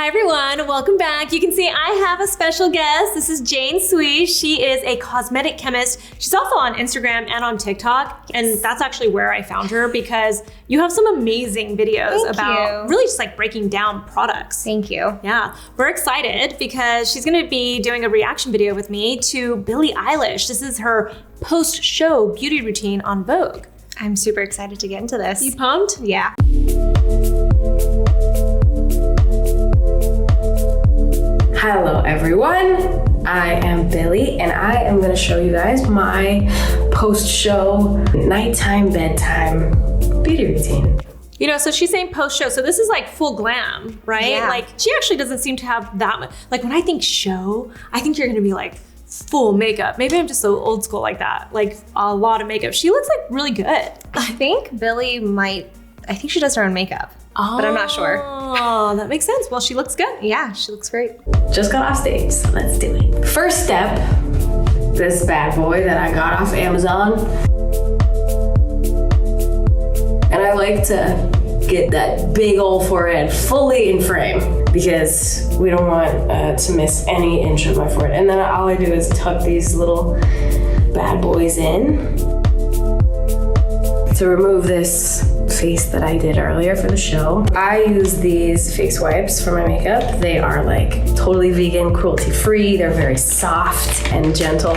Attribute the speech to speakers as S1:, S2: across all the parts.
S1: Hi everyone, welcome back. You can see I have a special guest. This is Jane Sui. She is a cosmetic chemist. She's also on Instagram and on TikTok. And that's actually where I found her because you have some amazing videos about really just like breaking down products.
S2: Thank you.
S1: Yeah, we're excited because she's gonna be doing a reaction video with me to Billie Eilish. This is her post-show beauty routine on Vogue.
S2: I'm super excited to get into this.
S1: You pumped?
S2: Yeah.
S3: Hello everyone, I am Billie and I am going to show you guys my post-show nighttime bedtime beauty routine.
S1: You know, so she's saying post-show, so this is like full glam, right?
S2: Yeah.
S1: Like she actually doesn't seem to have that much, like when I think show, I think you're gonna be like full makeup. Maybe I'm just so old school like that, like a lot of makeup. She looks like really good.
S2: I think Billie I think she does her own makeup. But I'm not sure.
S1: Oh, that makes sense. Well, she looks good.
S2: Yeah, she looks great.
S3: Just got off stage, so let's do it. First step, this bad boy that I got off Amazon. And I like to get that big old forehead fully in frame because we don't want to miss any inch of my forehead. And then all I do is tuck these little bad boys in to remove this face that I did earlier for the show. I use these face wipes for my makeup. They are like totally vegan, cruelty-free. They're very soft and gentle.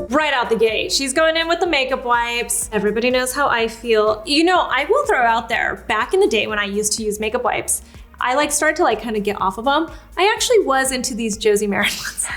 S1: Right out the gate, she's going in with the makeup wipes. Everybody knows how I feel. You know, I will throw out there, back in the day when I used to use makeup wipes, I started to kind of get off of them. I actually was into these Josie Maran ones.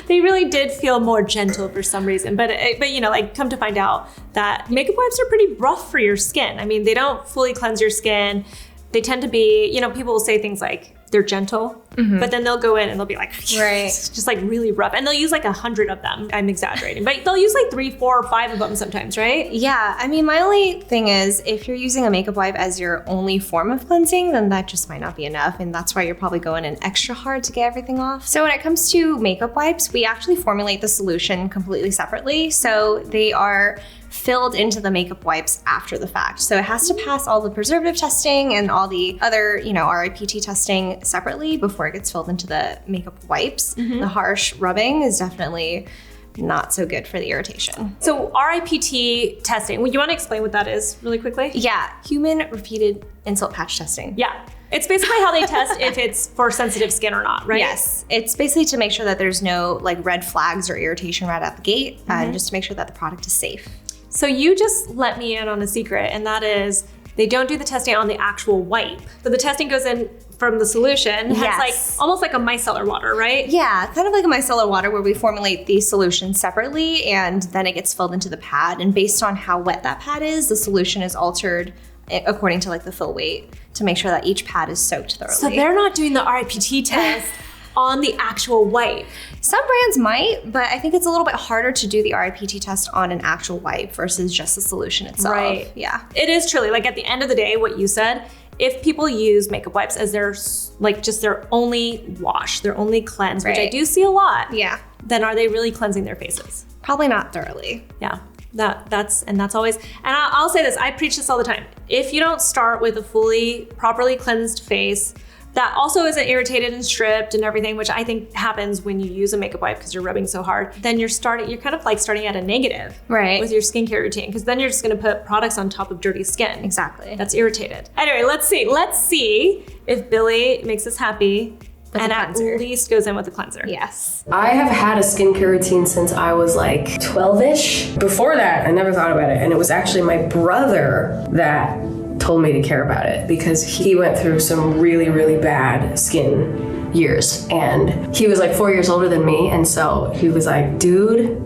S1: They really did feel more gentle for some reason, but you know, like come to find out that makeup wipes are pretty rough for your skin. I mean, they don't fully cleanse your skin. They tend to be, you know, people will say things like they're gentle, but then they'll go in and they'll be like,
S2: right,
S1: just like really rough. And they'll use like 100 of them. I'm exaggerating, but they'll use like 3, 4, or 5 of them sometimes, right?
S2: Yeah, I mean, my only thing is if you're using a makeup wipe as your only form of cleansing, then that just might not be enough. And that's why you're probably going in extra hard to get everything off. So when it comes to makeup wipes, we actually formulate the solution completely separately. So they are filled into the makeup wipes after the fact. So it has to pass all the preservative testing and all the other, you know, RIPT testing separately before it gets filled into the makeup wipes. The harsh rubbing is definitely not so good for the irritation.
S1: So RIPT testing, you want to explain what that is really quickly?
S2: Yeah, human repeated insult patch testing.
S1: Yeah. It's basically how they test if it's for sensitive skin or not, right?
S2: Yes, it's basically to make sure that there's no like red flags or irritation right out the gate, and just to make sure that the product is safe.
S1: So you just let me in on a secret, and that is they don't do the testing on the actual wipe. So the testing goes in from the solution. It's like almost like a micellar water, right?
S2: Yeah, kind of like a micellar water where we formulate the solution separately and then it gets filled into the pad. And based on how wet that pad is, the solution is altered according to like the fill weight to make sure that each pad is soaked thoroughly.
S1: So they're not doing the RIPT test on the actual wipe.
S2: Some brands might, but I think it's a little bit harder to do the RIPT test on an actual wipe versus just the solution itself.
S1: Right.
S2: Yeah.
S1: It is truly, like at the end of the day, what you said, if people use makeup wipes as their, like just their only wash, their only cleanse, which I do see a lot, then are they really cleansing their faces?
S2: Probably not thoroughly.
S1: Yeah. That's always, and I'll say this, I preach this all the time. If you don't start with a fully, properly cleansed face, that also isn't irritated and stripped and everything, which I think happens when you use a makeup wipe because you're rubbing so hard, then you're kind of like starting at a negative with your skincare routine, because then you're just gonna put products on top of dirty skin.
S2: Exactly.
S1: That's irritated. Anyway, let's see if Billie makes us happy and at least goes in with a cleanser.
S2: Yes.
S3: I have had a skincare routine since I was like 12-ish. Before that, I never thought about it. And it was actually my brother that told me to care about it because he went through some really, really bad skin years. And he was like 4 years older than me. And so he was like, dude,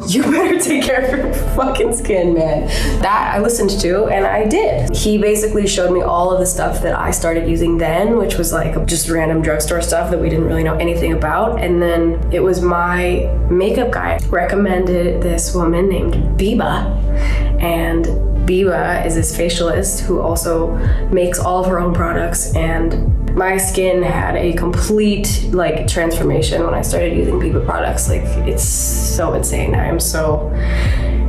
S3: you better take care of your fucking skin, man. That I listened to and I did. He basically showed me all of the stuff that I started using then, which was like just random drugstore stuff that we didn't really know anything about. And then it was my makeup guy recommended this woman named Biba. And Biba is this facialist who also makes all of her own products, and my skin had a complete like transformation when I started using Biba products. Like it's so insane. I am so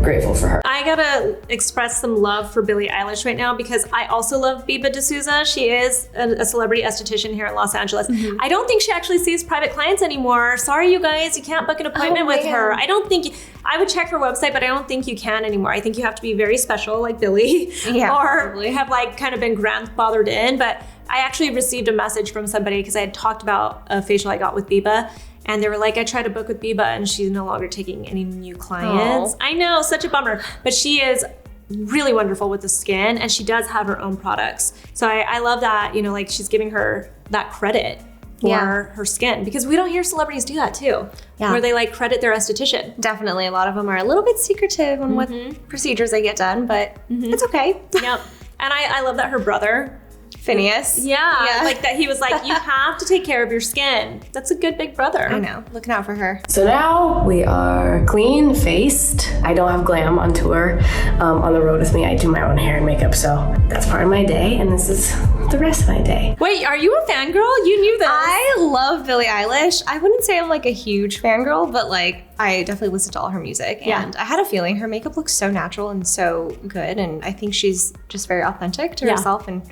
S3: grateful for her.
S1: I gotta express some love for Billie Eilish right now because I also love Biba de Sousa. She is a celebrity esthetician here in Los Angeles. I don't think she actually sees private clients anymore. Sorry, you guys, you can't book an appointment with her. I don't think, I would check her website, but I don't think you can anymore. I think you have to be very special like Billie or probably have like kind of been grandfathered in. But I actually received a message from somebody because I had talked about a facial I got with Biba. And they were like, I tried to book with Biba and she's no longer taking any new clients. I know, such a bummer. But she is really wonderful with the skin and she does have her own products. So I love that, you know, like she's giving her that credit for her skin because we don't hear celebrities do that too. Where they like credit their esthetician.
S2: Definitely. A lot of them are a little bit secretive on what procedures they get done, but it's okay.
S1: Yep. And I love that her brother,
S2: Phineas.
S1: Like that he was like, you have to take care of your skin. That's a good big brother.
S2: I know, looking out for her.
S3: So now we are clean faced. I don't have glam on tour. On the road with me, I do my own hair and makeup. So that's part of my day. And this is the rest of my day.
S1: Wait, are you a fangirl? You knew this.
S2: I love Billie Eilish. I wouldn't say I'm like a huge fangirl, but like I definitely listen to all her music. And I had a feeling her makeup looks so natural and so good. And I think she's just very authentic to herself and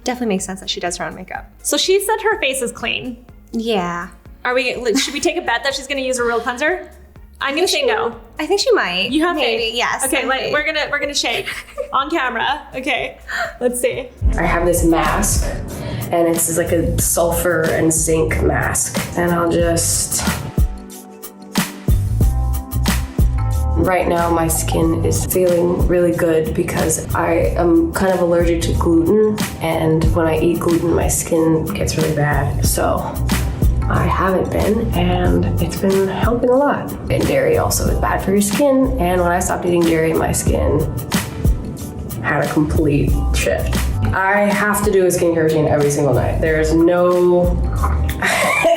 S2: definitely makes sense that she does her own makeup.
S1: So she said her face is clean.
S2: Yeah.
S1: Should we take a bet that she's gonna use a real cleanser? I'm gonna say no.
S2: I think she might.
S1: You have
S2: maybe,
S1: faith?
S2: yes.
S1: Okay, we're gonna shake on camera. Okay, let's see.
S3: I have this mask and it's like a sulfur and zinc mask. And I'll just... Right now, my skin is feeling really good because I am kind of allergic to gluten, and when I eat gluten, my skin gets really bad. So I haven't been, and it's been helping a lot. And dairy also is bad for your skin, and when I stopped eating dairy, my skin had a complete shift. I have to do a skincare routine every single night. There's no...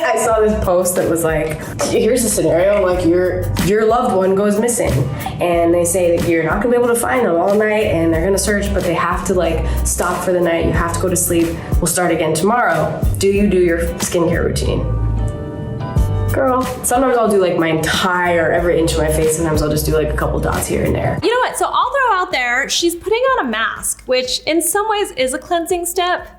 S3: I saw this post that was like, here's a scenario, like your loved one goes missing and they say that you're not gonna be able to find them all night and they're gonna search, but they have to like stop for the night. You have to go to sleep. We'll start again tomorrow. Do you do your skincare routine? Girl, sometimes I'll do like my entire, every inch of my face. Sometimes I'll just do like a couple dots here and there.
S1: You know what? So I'll throw out there, she's putting on a mask, which in some ways is a cleansing step.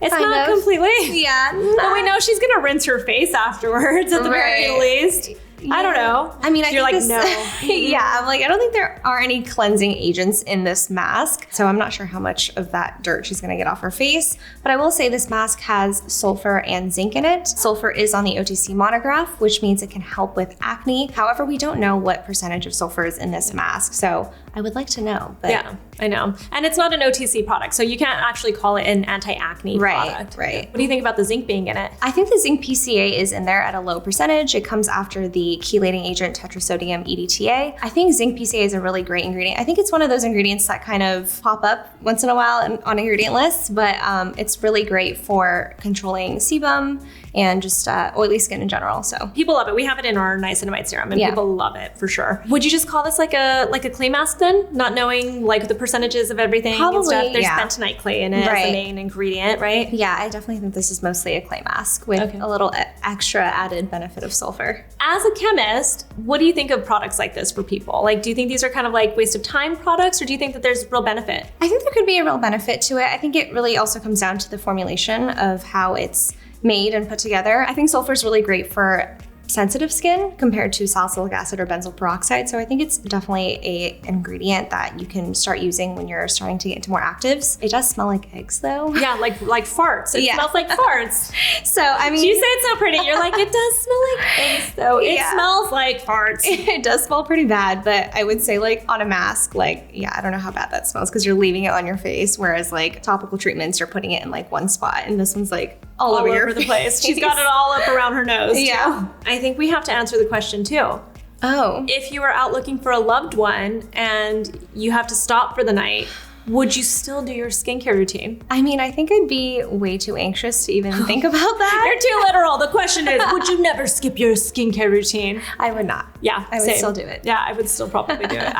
S1: It's
S2: kind
S1: not
S2: of.
S1: completely.
S2: Yeah.
S1: But we know she's gonna rinse her face afterwards at the very least. I don't know.
S2: I mean,
S1: You're like, no.
S2: Yeah, I'm like, I don't think there are any cleansing agents in this mask. So I'm not sure how much of that dirt she's gonna get off her face. But I will say this mask has sulfur and zinc in it. Sulfur is on the OTC monograph, which means it can help with acne. However, we don't know what percentage of sulfur is in this mask. So I would like to know. But
S1: yeah, I know. And it's not an OTC product, so you can't actually call it an anti-acne product.
S2: Right.
S1: What do you think about the zinc being in it?
S2: I think the zinc PCA is in there at a low percentage. It comes after the chelating agent tetrasodium EDTA. I think zinc PCA is a really great ingredient. I think it's one of those ingredients that kind of pop up once in a while on ingredient lists, but it's really great for controlling sebum and just oily skin in general. So
S1: people love it. We have it in our niacinamide serum, and people love it for sure. Would you just call this like a clay mask then, not knowing like the percentages of everything?
S2: Probably,
S1: and stuff? There's bentonite clay in it as the main ingredient, right?
S2: Yeah, I definitely think this is mostly a clay mask with a little extra added benefit of sulfur.
S1: As a chemist, what do you think of products like this for people? Like, do you think these are kind of like waste of time products, or do you think that there's real benefit?
S2: I think there could be a real benefit to it. I think it really also comes down to the formulation of how it's made and put together. I think sulfur is really great for sensitive skin compared to salicylic acid or benzoyl peroxide. So I think it's definitely an ingredient that you can start using when you're starting to get into more actives. It does smell like eggs though.
S1: Yeah, like farts. It smells like farts.
S2: So I mean,
S1: you say it's so pretty. You're like, it does smell like eggs though. It smells like farts.
S2: It does smell pretty bad, but I would say like on a mask, like, I don't know how bad that smells because you're leaving it on your face. Whereas like topical treatments, you're putting it in like one spot, and this one's like all over
S1: the place. She's got it all up around her nose.
S2: Yeah.
S1: I think we have to answer the question too.
S2: Oh.
S1: If you were out looking for a loved one and you have to stop for the night, would you still do your skincare routine?
S2: I mean, I think I'd be way too anxious to even think about that.
S1: You're too literal. The question is, would you never skip your skincare routine?
S2: I would not.
S1: Yeah,
S2: I would still do it.
S1: Yeah, I would still probably do it.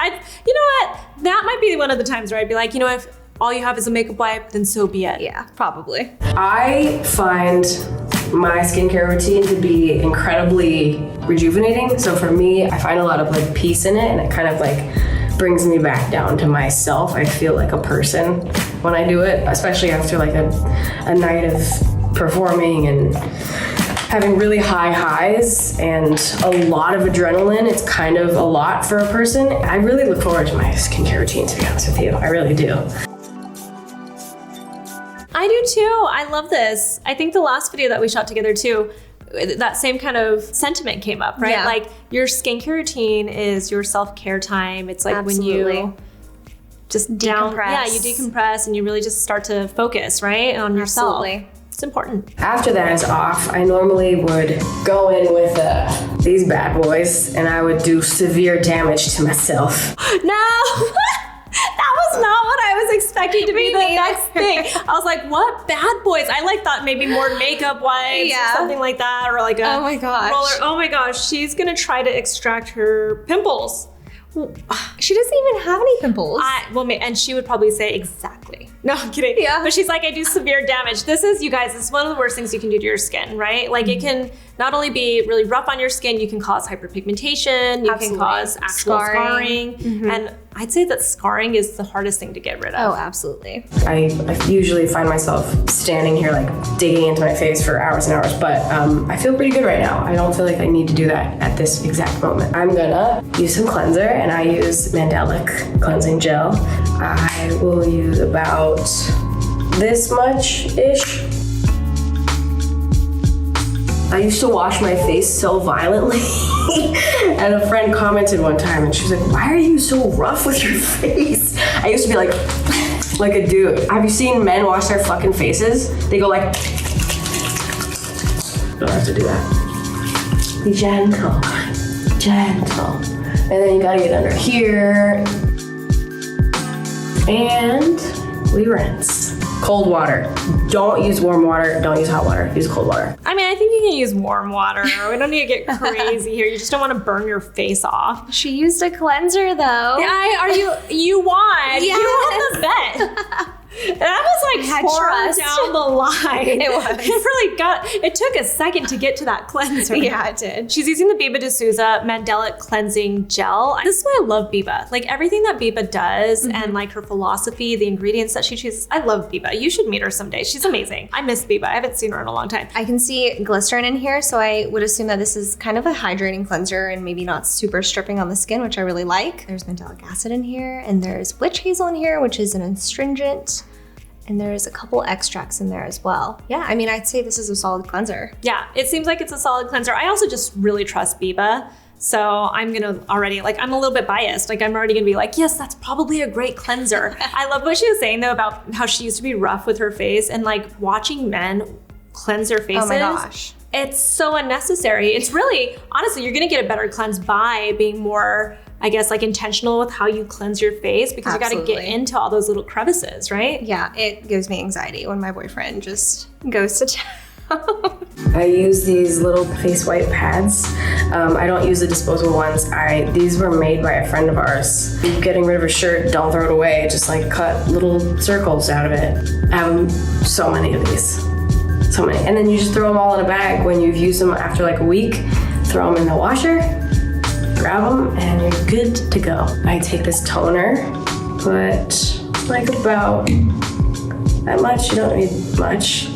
S1: You know what? That might be one of the times where I'd be like, you know, if all you have is a makeup wipe, then so be it.
S2: Yeah, probably.
S3: I find my skincare routine to be incredibly rejuvenating. So for me, I find a lot of like peace in it, and it kind of like brings me back down to myself. I feel like a person when I do it, especially after like a night of performing and having really high highs and a lot of adrenaline. It's kind of a lot for a person. I really look forward to my skincare routine, to be honest with you. I really do.
S1: I do too. I love this. I think the last video that we shot together too, that same kind of sentiment came up, right?
S2: Yeah.
S1: Like your skincare routine is your self-care time. It's like
S2: Absolutely.
S1: when you just
S2: Decompress.
S1: you decompress and you really just start to focus, right, on yourself.
S2: Absolutely.
S1: It's important.
S3: After that is off, I normally would go in with these bad boys and I would do severe damage to myself.
S1: No! That was not what I was expecting to be the next thing. I was like, what bad boys? I like thought maybe more makeup wipes or something like that, or like a
S2: Oh my gosh.
S1: roller. Oh my gosh, she's gonna try to extract her pimples.
S2: She doesn't even have any pimples.
S1: And she would probably say exactly. No, I'm kidding.
S2: Yeah.
S1: But she's like, I do severe damage. This is, you guys, this is one of the worst things you can do to your skin, right? Like it can not only be really rough on your skin, you can cause hyperpigmentation, you can cause actual scarring. And I'd say that scarring is the hardest thing to get rid of.
S2: Oh, absolutely.
S3: I usually find myself standing here like digging into my face for hours and hours, but I feel pretty good right now. I don't feel like I need to do that at this exact moment. I'm gonna use some cleanser, and I use Mandelic cleansing gel. I will use about this much-ish. I used to wash my face so violently. And a friend commented one time and she was like, why are you so rough with your face? I used to be like a dude. Have you seen men wash their fucking faces? They go like, don't have to do that. Be gentle, gentle. And then you gotta get under here. And we rinse. Cold water. Don't use warm water, don't use hot water, use cold water.
S1: I mean, I think you can use warm water. We don't need to get crazy here. You just don't want to burn your face off.
S2: She used a cleanser though.
S1: You won.
S2: Yes.
S1: You won the bet. That was like far
S2: trust.
S1: down the line.
S2: It was.
S1: It really it took a second to get to that cleanser.
S2: Yeah, it did.
S1: She's using the Biba de Sousa Mandelic Cleansing Gel. This is why I love Biba. Like everything that Biba does and like her philosophy, the ingredients that she chooses. I love Biba. You should meet her someday. She's amazing. I miss Biba. I haven't seen her in a long time.
S2: I can see glycerin in here, so I would assume that this is kind of a hydrating cleanser and maybe not super stripping on the skin, which I really like. There's mandelic acid in here, and there's witch hazel in here, which is an astringent. And there's a couple extracts in there as well. Yeah, I mean, I'd say this is a solid cleanser.
S1: Yeah, it seems like it's a solid cleanser. I also just really trust Biba. So I'm gonna already, like, I'm a little bit biased. Like, I'm already gonna be like, yes, that's probably a great cleanser. I love what she was saying though about how she used to be rough with her face, and like watching men cleanse their faces.
S2: Oh my gosh.
S1: It's so unnecessary. It's really, honestly, you're gonna get a better cleanse by being more, I guess, like intentional with how you cleanse your face, because you gotta get
S2: Absolutely.
S1: into all those little crevices, right?
S2: Yeah, it gives me anxiety when my boyfriend just goes to town.
S3: I use these little face wipe pads. I don't use the disposable ones. These were made by a friend of ours. Getting rid of a shirt, don't throw it away. Just like cut little circles out of it. I have so many of these. So many. And then you just throw them all in a bag when you've used them after like a week. Throw them in the washer, grab them, and you're good to go. I take this toner, put like about that much. You don't need much.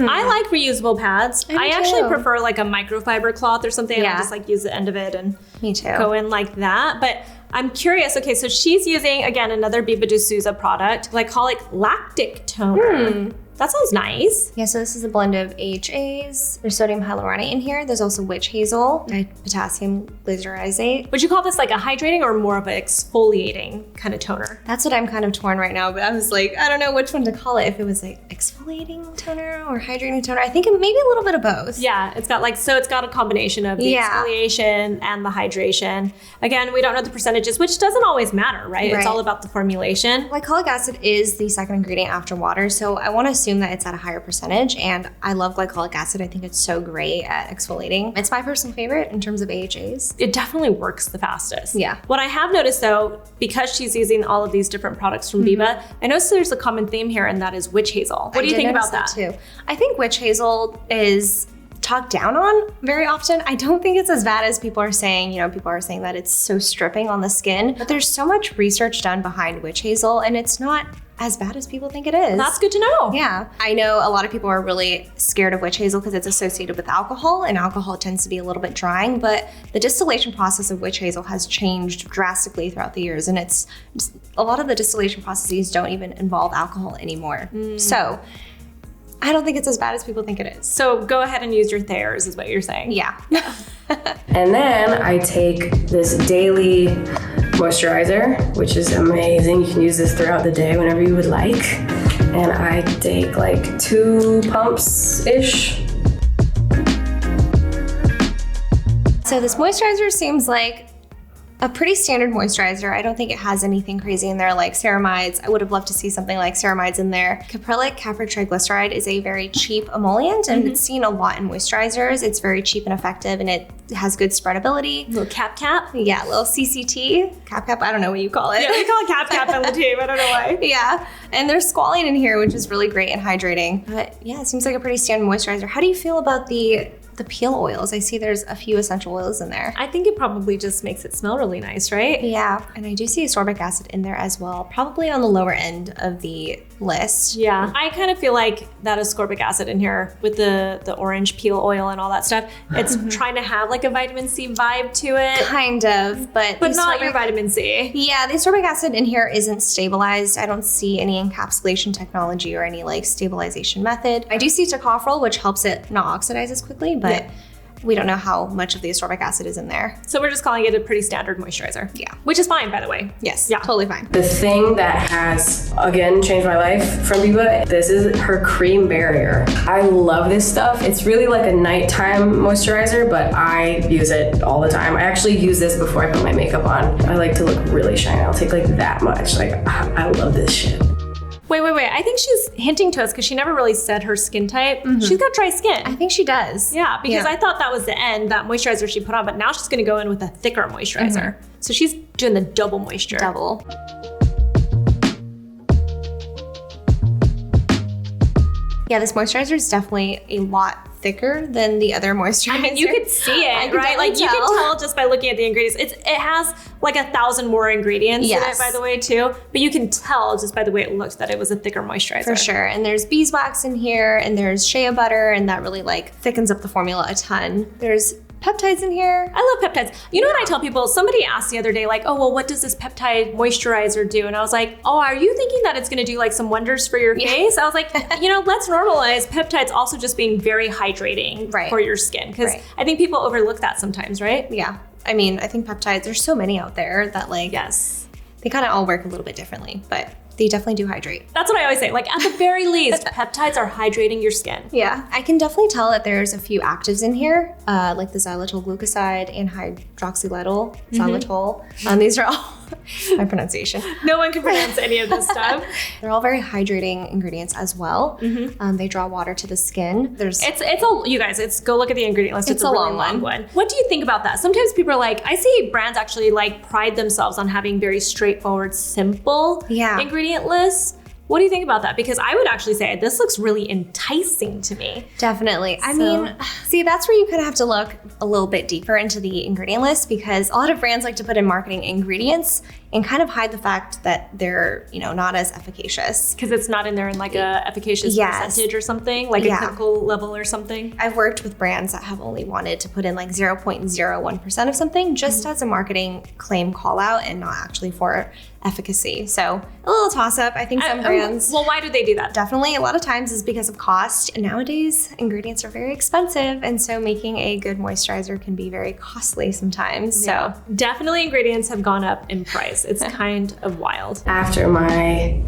S1: I like reusable pads.
S2: I do
S1: I actually
S2: too.
S1: prefer like a microfiber cloth or something.
S2: Yeah.
S1: I'll just like use the end of it and
S2: Me too.
S1: go in like that. But I'm curious. Okay, so she's using, again, another Biba de Sousa product, Glycolic Lactic Toner. That sounds nice.
S2: Yeah, so this is a blend of AHAs. There's sodium hyaluronate in here. There's also witch hazel, potassium glycyrrhizate.
S1: Would you call this like a hydrating or more of an exfoliating kind of toner?
S2: That's what I'm kind of torn right now, but I was like, I don't know which one to call it. If it was like exfoliating toner or hydrating toner. I think it maybe a little bit of both.
S1: Yeah, it's got like, so it's got a combination of the
S2: Yeah.
S1: exfoliation and the hydration. Again, we don't know the percentages, which doesn't always matter, right? It's
S2: Right.
S1: all about the formulation.
S2: Glycolic acid is the second ingredient after water, so I want to assume that it's at a higher percentage, and I love glycolic acid. I think it's so great at exfoliating. It's my personal favorite in terms of AHAs.
S1: It definitely works the fastest.
S2: Yeah.
S1: What I have noticed though, because she's using all of these different products from Biba, I noticed there's a common theme here, and that is witch hazel. What do you think about that?
S2: Too. I think witch hazel is talked down on very often. I don't think it's as bad as people are saying. You know, people are saying that it's so stripping on the skin, but there's so much research done behind witch hazel, and it's not as bad as people think it is.
S1: That's good to know.
S2: Yeah. I know a lot of people are really scared of witch hazel because it's associated with alcohol, and alcohol tends to be a little bit drying, but the distillation process of witch hazel has changed drastically throughout the years, and it's a lot of the distillation processes don't even involve alcohol anymore. So I don't think it's as bad as people think it is.
S1: So go ahead and use your Thayers is what you're saying.
S2: Yeah.
S3: And then I take this daily moisturizer, which is amazing. You can use this throughout the day whenever you would like. And I take like 2 pumps-ish.
S2: So this moisturizer seems like a pretty standard moisturizer. I don't think it has anything crazy in there like ceramides. I would have loved to see something like ceramides in there. Caprylic triglyceride is a very cheap emollient, and it's seen a lot in moisturizers. It's very cheap and effective, and it has good spreadability.
S1: Little cap.
S2: Yeah, little CCT. Cap, I don't know what you call it.
S1: Yeah, we call it cap on the team. I don't know why.
S2: Yeah, and there's squalene in here, which is really great and hydrating. But yeah, it seems like a pretty standard moisturizer. How do you feel about the peel oils? I see there's a few essential oils in there.
S1: I think it probably just makes it smell really nice, right?
S2: Yeah, and I do see ascorbic acid in there as well, probably on the lower end of the list.
S1: Yeah, I kind of feel like that ascorbic acid in here with the orange peel oil and all that stuff, it's trying to have like a vitamin C vibe to it.
S2: Kind of, but
S1: not your vitamin C.
S2: Yeah, the ascorbic acid in here isn't stabilized. I don't see any encapsulation technology or any like stabilization method. I do see tocopherol, which helps it not oxidize as quickly, but we don't know how much of the ascorbic acid is in there.
S1: So we're just calling it a pretty standard moisturizer.
S2: Yeah.
S1: Which is fine, by the way.
S2: Yes,
S1: yeah,
S2: totally fine.
S3: The thing that has, again, changed my life from Biba, this is her cream barrier. I love this stuff. It's really like a nighttime moisturizer, but I use it all the time. I actually use this before I put my makeup on. I like to look really shiny. I'll take like that much. Like, I love this shit.
S1: Wait. I think she's hinting to us because she never really said her skin type. She's got dry skin.
S2: I think she does.
S1: Yeah, because I thought that was the end, that moisturizer she put on, but now she's gonna go in with a thicker moisturizer. So she's doing the double moisture.
S2: Double. Yeah, this moisturizer is definitely a lot thicker than the other moisturizer.
S1: I mean, you could see it, right? Like you can tell just by looking at the ingredients. It has like 1,000 more ingredients in it, by the way, too. But you can tell just by the way it looks that it was a thicker moisturizer.
S2: For sure. And there's beeswax in here, and there's shea butter, and that really like thickens up the formula a ton. There's peptides in here.
S1: I love peptides. You know what I tell people? Somebody asked the other day, like, oh, well, what does this peptide moisturizer do? And I was like, oh, are you thinking that it's gonna do like some wonders for your face? I was like, you know, let's normalize peptides also just being very hydrating for your skin. Because I think people overlook that sometimes, right?
S2: Yeah. I mean, I think peptides, there's so many out there that like, they kind of all work a little bit differently, but they definitely do hydrate.
S1: That's what I always say. Like at the very least, peptides are hydrating your skin.
S2: Yeah, I can definitely tell that there's a few actives in here, like the xylitol glucoside and hydroxyletol, xylitol. These are all my pronunciation.
S1: No one can pronounce any of this stuff.
S2: They're all very hydrating ingredients as well. They draw water to the skin.
S1: You guys, go look at the ingredient list. It's a really long one. What do you think about that? Sometimes people are like, I see brands actually like pride themselves on having very straightforward, simple ingredient lists. What do you think about that? Because I would actually say this looks really enticing to me.
S2: Definitely. I mean, see, that's where you kind of have to look a little bit deeper into the ingredient list, because a lot of brands like to put in marketing ingredients and kind of hide the fact that they're, you know, not as efficacious.
S1: Because it's not in there in like a efficacious percentage or something, like a clinical level or something.
S2: I've worked with brands that have only wanted to put in like 0.01% of something just as a marketing claim call out and not actually for efficacy. So a little toss up. I think some brands.
S1: Well, why do they do that?
S2: Definitely a lot of times is because of cost. And nowadays ingredients are very expensive. And so making a good moisturizer can be very costly sometimes. So
S1: definitely ingredients have gone up in price. It's kind of wild.
S3: After my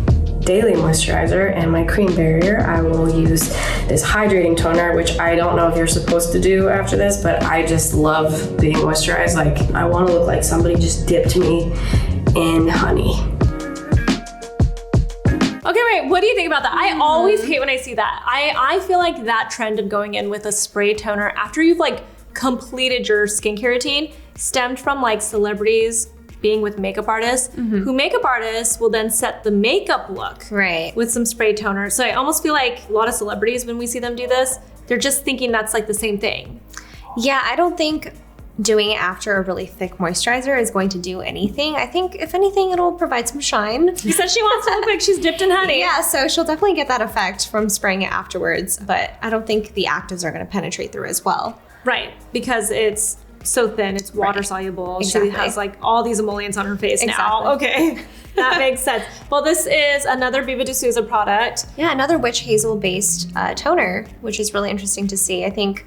S3: daily moisturizer and my cream barrier, I will use this hydrating toner, which I don't know if you're supposed to do after this, but I just love being moisturized. Like I want to look like somebody just dipped me in honey.
S1: Okay, wait, what do you think about that? I always hate when I see that. I feel like that trend of going in with a spray toner after you've like completed your skincare routine stemmed from like celebrities being with makeup artists, who makeup artists will then set the makeup look with some spray toner. So I almost feel like a lot of celebrities, when we see them do this, they're just thinking that's like the same thing.
S2: Yeah, I don't think doing it after a really thick moisturizer is going to do anything. I think if anything, it'll provide some shine.
S1: She said she wants to look like she's dipped in honey.
S2: Yeah, so she'll definitely get that effect from spraying it afterwards, but I don't think the actives are going to penetrate through as well.
S1: Right, because it's so thin, it's water soluble.
S2: Exactly.
S1: She has like all these emollients on her face now.
S2: Exactly.
S1: Okay, that makes sense. Well, this is another Biba de Sousa product.
S2: Yeah, another witch hazel based toner, which is really interesting to see. I think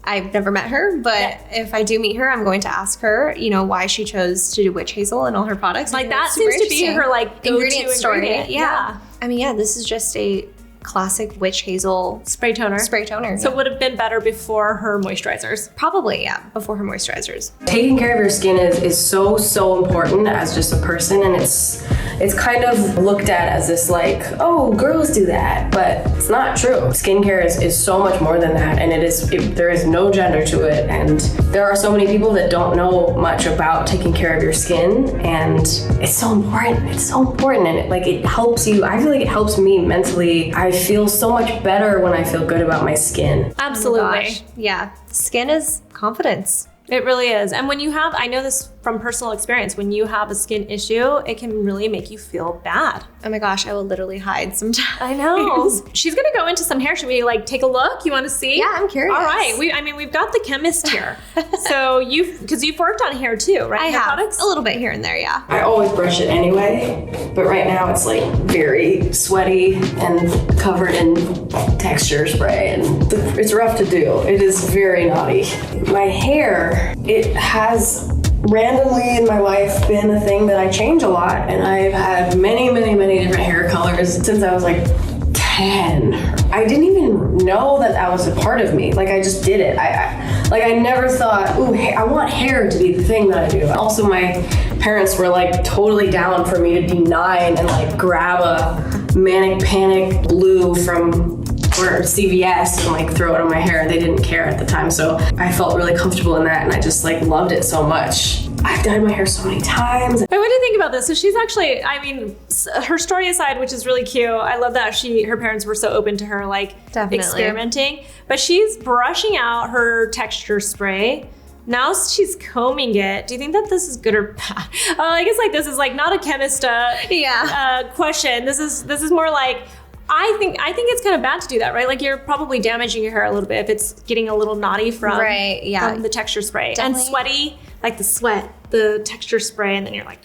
S2: I've never met her, but if I do meet her, I'm going to ask her, you know, why she chose to do witch hazel in all her products.
S1: Like that seems to be her like
S2: ingredient story.
S1: ingredient.
S2: Yeah. I mean, yeah, this is just a classic witch hazel
S1: Spray toner.
S2: So
S1: it would have been better before her moisturizers.
S2: probably, yeah, before her moisturizers.
S3: Taking care of your skin is so important as just a person, and it's kind of looked at as this like, oh, girls do that, but it's not true. Skincare is so much more than that, and there is no gender to it, and there are so many people that don't know much about taking care of your skin, and it's so important. It's so important, and it helps you. I feel like it helps me mentally. I feel so much better when I feel good about my skin.
S1: Absolutely.
S2: Oh my gosh. Yeah, skin is confidence.
S1: It really is. And when you have, I know this from personal experience, when you have a skin issue, it can really make you feel bad.
S2: Oh my gosh, I will literally hide sometimes.
S1: I know. She's gonna go into some hair. Should we like take a look? You wanna see?
S2: Yeah, I'm curious.
S1: All right, we've got the chemist here. So because you've worked on hair too, right?
S2: I
S1: Hair
S2: have
S1: products?
S2: a little bit here and there, yeah.
S3: I always brush it anyway, but right now it's like very sweaty and covered in texture spray, and it's rough to do. It is very naughty. My hair, it has randomly in my life been a thing that I change a lot, and I've had many different hair colors since I was like 10. I didn't even know that was a part of me. Like, I just did it. I never thought, ooh, hey, I want hair to be the thing that I do. Also, my parents were like totally down for me to be 9 and like grab a Manic Panic glue from CVS and like throw it on my hair. They didn't care at the time, so I felt really comfortable in that, and I just like loved it so much. I've dyed my hair so many times.
S1: But what do you think about this? So she's actually, I mean, her story aside, which is really cute. I love that her parents were so open to her like
S2: Definitely.
S1: experimenting. But she's brushing out her texture spray. Now she's combing it. Do you think that this is good or bad? I guess like this is like not a chemist question. This is more like, I think it's kind of bad to do that, right? Like you're probably damaging your hair a little bit if it's getting a little knotty from the texture spray.
S2: Definitely.
S1: And sweaty, like the sweat, the texture spray, and then you're like,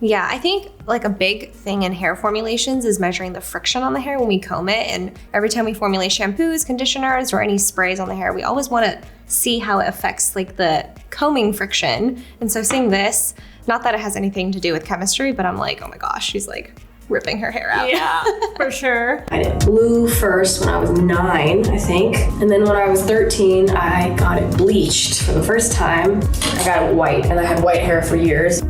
S2: Yeah, I think like a big thing in hair formulations is measuring the friction on the hair when we comb it. And every time we formulate shampoos, conditioners, or any sprays on the hair, we always want to see how it affects like the combing friction. And so seeing this, not that it has anything to do with chemistry, but I'm like, oh my gosh, she's like ripping her hair out.
S1: yeah, for sure.
S3: I did blue first when I was 9, I think. And then when I was 13, I got it bleached for the first time. I got it white, and I had white hair for years.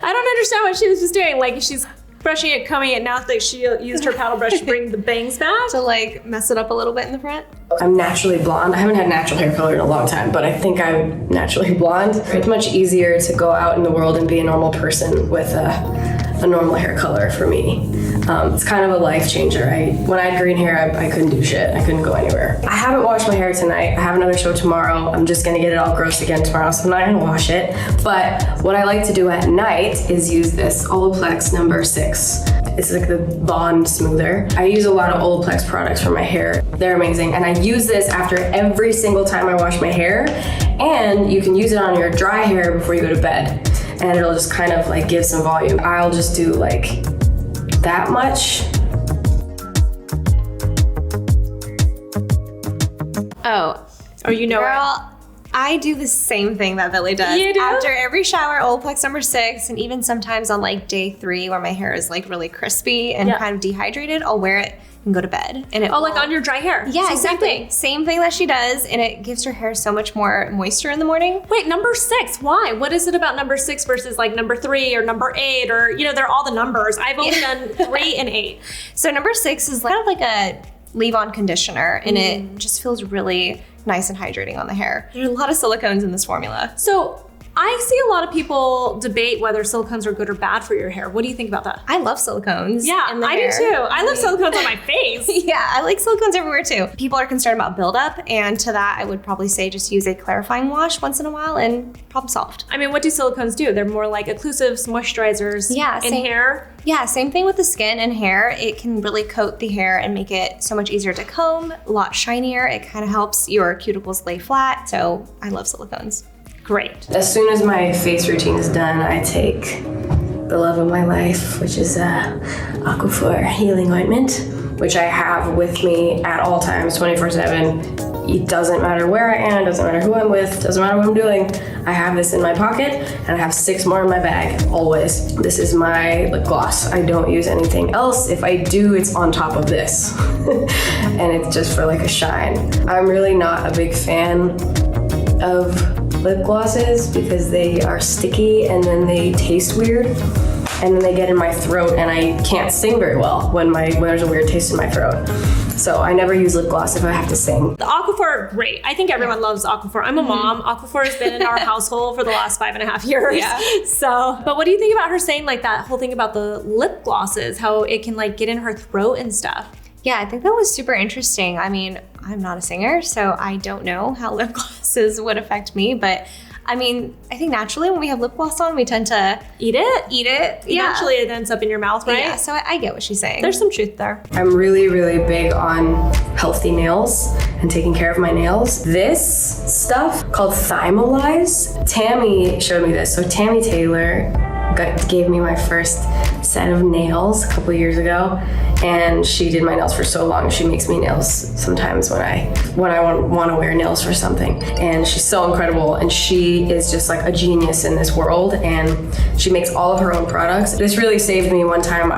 S1: I don't understand what she was just doing. Like she's brushing it, combing it. Now that she used her paddle brush to bring the bangs back.
S2: To like mess it up a little bit in the front.
S3: I'm naturally blonde. I haven't had natural hair color in a long time, but I think I'm naturally blonde. It's much easier to go out in the world and be a normal person with a normal hair color for me. It's kind of a life changer. When I had green hair, I couldn't do shit. I couldn't go anywhere. I haven't washed my hair tonight. I have another show tomorrow. I'm just gonna get it all gross again tomorrow, so I'm not gonna wash it. But what I like to do at night is use this Olaplex number 6. It's like the bond smoother. I use a lot of Olaplex products for my hair. They're amazing. And I use this after every single time I wash my hair. And you can use it on your dry hair before you go to bed. And it'll just kind of like give some volume. I'll just do like that much.
S1: Oh, you know
S2: Girl, I do the same thing that Billie does.
S1: You do?
S2: After every shower, Olaplex number 6, and even sometimes on like day 3 where my hair is like really crispy and kind of dehydrated, I'll wear it and go to bed. And it
S1: like on your dry hair.
S2: Yeah,
S1: Same
S2: exactly.
S1: thing.
S2: Same thing that she does, and it gives her hair so much more moisture in the morning.
S1: Wait, number 6, why? What is it about number 6 versus like number 3 or number 8 or, they're all the numbers. I've only done 3 and 8.
S2: So number 6 is kind of like a leave-on conditioner, and it just feels really nice and hydrating on the hair. There's a lot of silicones in this formula.
S1: So I see a lot of people debate whether silicones are good or bad for your hair. What do you think about that?
S2: I love silicones.
S1: Yeah,
S2: in the
S1: I
S2: hair.
S1: do too. I love silicones on my face.
S2: Yeah, I like silicones everywhere too. People are concerned about buildup, and to that, I would probably say just use a clarifying wash once in a while and problem solved.
S1: I mean, what do silicones do? They're more like occlusives, moisturizers in hair.
S2: Yeah, same thing with the skin and hair. It can really coat the hair and make it so much easier to comb, a lot shinier. It kind of helps your cuticles lay flat. So I love silicones.
S1: Great.
S3: As soon as my face routine is done, I take the love of my life, which is Aquaphor Healing Ointment, which I have with me at all times, 24/7. It doesn't matter where I am, doesn't matter who I'm with, doesn't matter what I'm doing. I have this in my pocket, and I have 6 more in my bag, always. This is my lip gloss. I don't use anything else. If I do, it's on top of this. And it's just for like a shine. I'm really not a big fan of lip glosses because they are sticky and then they taste weird. And then they get in my throat and I can't sing very well when there's a weird taste in my throat. So I never use lip gloss if I have to sing.
S1: The Aquaphor, great. I think everyone loves Aquaphor. I'm a mom. Aquaphor has been in our household for the last 5.5 years.
S2: Yeah.
S1: So, but what do you think about her saying like that whole thing about the lip glosses, how it can like get in her throat and stuff?
S2: Yeah, I think that was super interesting. I mean, I'm not a singer, so I don't know how lip glosses would affect me, but I mean, I think naturally when we have lip gloss on, we tend to
S1: eat it.
S2: Yeah.
S1: Eventually it ends up in your mouth, right?
S2: Yeah, so I get what she's saying.
S1: There's some truth there.
S3: I'm really, really big on healthy nails and taking care of my nails. This stuff called Thymolize, Tammy showed me this. So Tammy Taylor gave me my first set of nails a couple years ago, and she did my nails for so long. She makes me nails sometimes when I want to wear nails for something, and she's so incredible, and she is just like a genius in this world, and she makes all of her own products. This really saved me one time.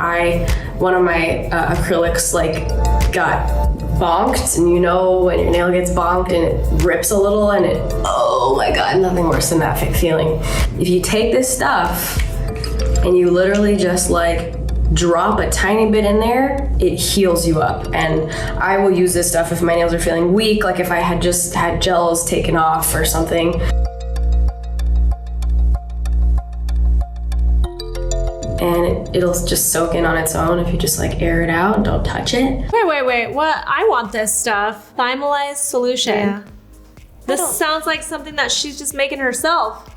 S3: One of my acrylics like got bonked, and you know when your nail gets bonked and it rips a little, and oh my god, nothing worse than that feeling. If you take this stuff and you literally just like drop a tiny bit in there, it heals you up. And I will use this stuff if my nails are feeling weak, like if I had just had gels taken off or something. And it'll just soak in on its own if you just like air it out and don't touch it.
S1: Wait, what? I want this stuff. Thymolize solution.
S2: Yeah.
S1: This sounds like something that she's just making herself.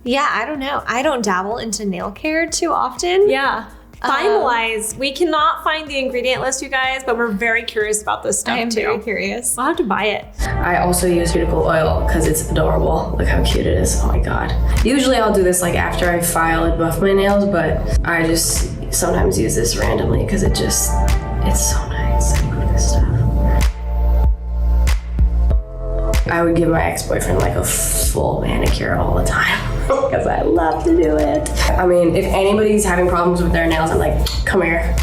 S2: Yeah, I don't know. I don't dabble into nail care too often.
S1: Yeah. Thymolize. We cannot find the ingredient list, you guys, but we're very curious about this stuff
S2: I am
S1: too.
S2: very curious.
S1: We'll have to buy it.
S3: I also use cuticle oil because it's adorable. Look how cute it is. Oh my god. Usually I'll do this like after I file and buff my nails, but I just sometimes use this randomly because it's so nice. I love this stuff. I would give my ex-boyfriend like a full manicure all the time because I love to do it. I mean, if anybody's having problems with their nails, I'm like, come here.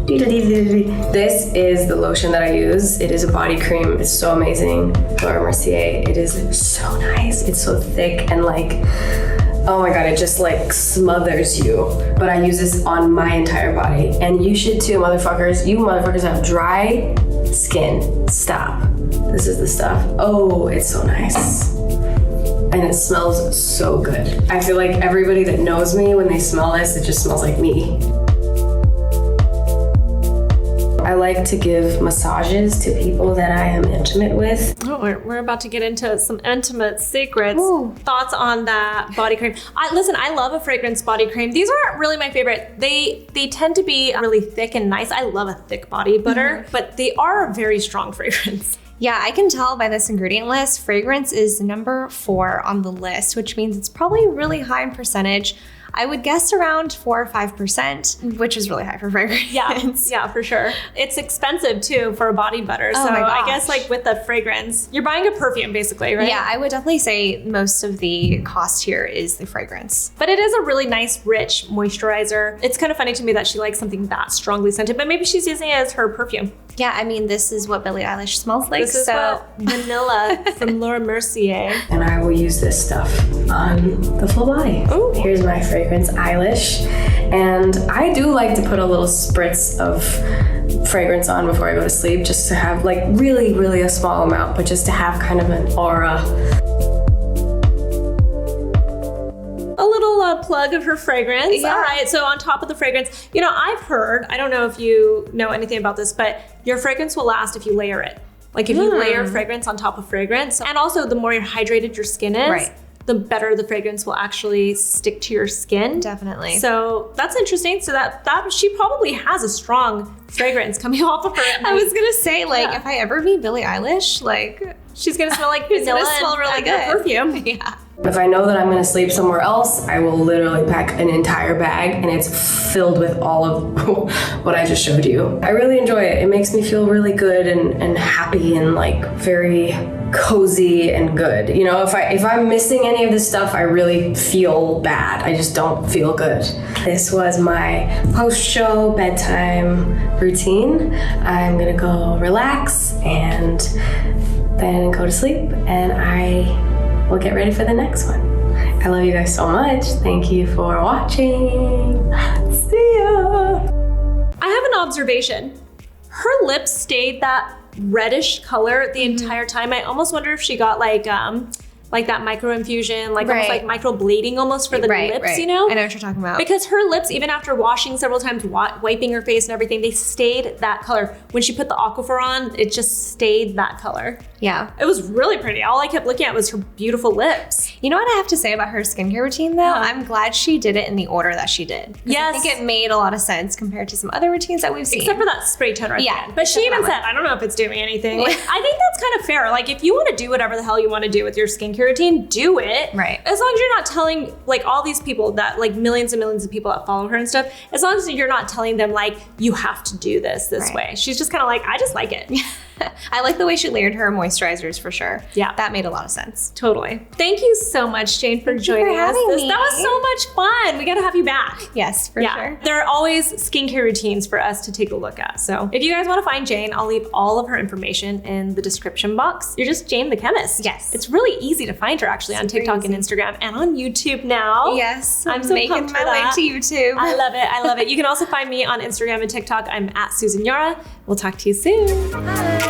S3: This is the lotion that I use. It is a body cream. It's so amazing. For Mercier. It is so nice. It's so thick and like, oh my god, it just like smothers you. But I use this on my entire body. And you should too, motherfuckers. You motherfuckers have dry skin. Stop. This is the stuff. Oh, it's so nice. And it smells so good. I feel like everybody that knows me, when they smell this, it just smells like me. I like to give massages to people that I am intimate with.
S1: Oh, we're about to get into some intimate secrets.
S2: Ooh.
S1: Thoughts on that body cream? Listen, I love a fragrance body cream. These aren't really my favorite. They tend to be really thick and nice. I love a thick body butter, but they are a very strong fragrance.
S2: Yeah, I can tell by this ingredient list, fragrance is number 4 on the list, which means it's probably really high in percentage. I would guess around 4 or 5%, which is really high for fragrance.
S1: Yeah, for sure. It's expensive too for a body butter.
S2: Oh
S1: so
S2: my
S1: I
S2: gosh.
S1: guess like with the fragrance, you're buying a perfume basically, right?
S2: Yeah, I would definitely say most of the cost here is the fragrance.
S1: But it is a really nice, rich moisturizer. It's kind of funny to me that she likes something that strongly scented, but maybe she's using it as her perfume.
S2: Yeah, I mean, this is what Billie Eilish smells like.
S1: This is what Vanilla from Laura Mercier.
S3: And I will use this stuff on the full body.
S1: Ooh.
S3: Here's my fragrance, Eilish. And I do like to put a little spritz of fragrance on before I go to sleep, just to have like really, really a small amount, but just to have kind of an aura.
S1: plug of her fragrance.
S2: Yeah.
S1: All right, so on top of the fragrance, you know, I've heard, I don't know if you know anything about this, but your fragrance will last if you layer it. Like if you layer fragrance on top of fragrance, and also the more hydrated your skin is, the better the fragrance will actually stick to your skin.
S2: Definitely.
S1: So that's interesting. So that she probably has a strong fragrance coming off of her.
S2: I was gonna say, like, if I ever meet Billie Eilish, like,
S1: she's gonna smell like vanilla.
S2: It's gonna smell really
S1: and
S2: good.
S1: perfume.
S2: Yeah.
S3: If I know that I'm gonna sleep somewhere else, I will literally pack an entire bag and it's filled with all of what I just showed you. I really enjoy it. It makes me feel really good and happy and like very cozy and good. You know, if I'm missing any of this stuff, I really feel bad. I just don't feel good. This was my post-show bedtime routine. I'm gonna go relax and then go to sleep, and we'll get ready for the next one. I love you guys so much. Thank you for watching. See ya.
S1: I have an observation. Her lips stayed that reddish color the entire time. I almost wonder if she got like that micro infusion, like almost like micro bleeding almost for the lips, you know?
S2: I know what you're talking about.
S1: Because her lips, even after washing several times, wiping her face and everything, they stayed that color. When she put the Aquaphor on, it just stayed that color.
S2: Yeah.
S1: It was really pretty. All I kept looking at was her beautiful lips.
S2: You know what I have to say about her skincare routine though? I'm glad she did it in the order that she did.
S1: Yes.
S2: I think it made a lot of sense compared to some other routines that we've seen.
S1: Except for that spray toner.
S2: Yeah.
S1: But she even said, I don't know if it's doing anything. Like, I think that's kind of fair. Like, if you want to do whatever the hell you want to do with your skincare routine, do it.
S2: Right.
S1: As long as you're not telling, like, all these people that, like, millions and millions of people that follow her and stuff, as long as you're not telling them, like, you have to do this way. She's just kind of like, I just like it.
S2: I like the way she layered her moisturizers for sure.
S1: Yeah.
S2: That made a lot of sense.
S1: Totally. Thank you so much, Jane, for joining us. That was so much fun. We got to have you back.
S2: Yes, for sure.
S1: There are always skincare routines for us to take a look at. So if you guys want to find Jane, I'll leave all of her information in the description box. You're just Jane the Chemist.
S2: Yes.
S1: It's really easy to find her actually on TikTok and Instagram and on YouTube now.
S2: Yes.
S1: I'm so
S2: making my way to YouTube.
S1: I love it. I love it. You can also find me on Instagram and TikTok. I'm at Susan Yara. We'll talk to you soon.
S2: Bye.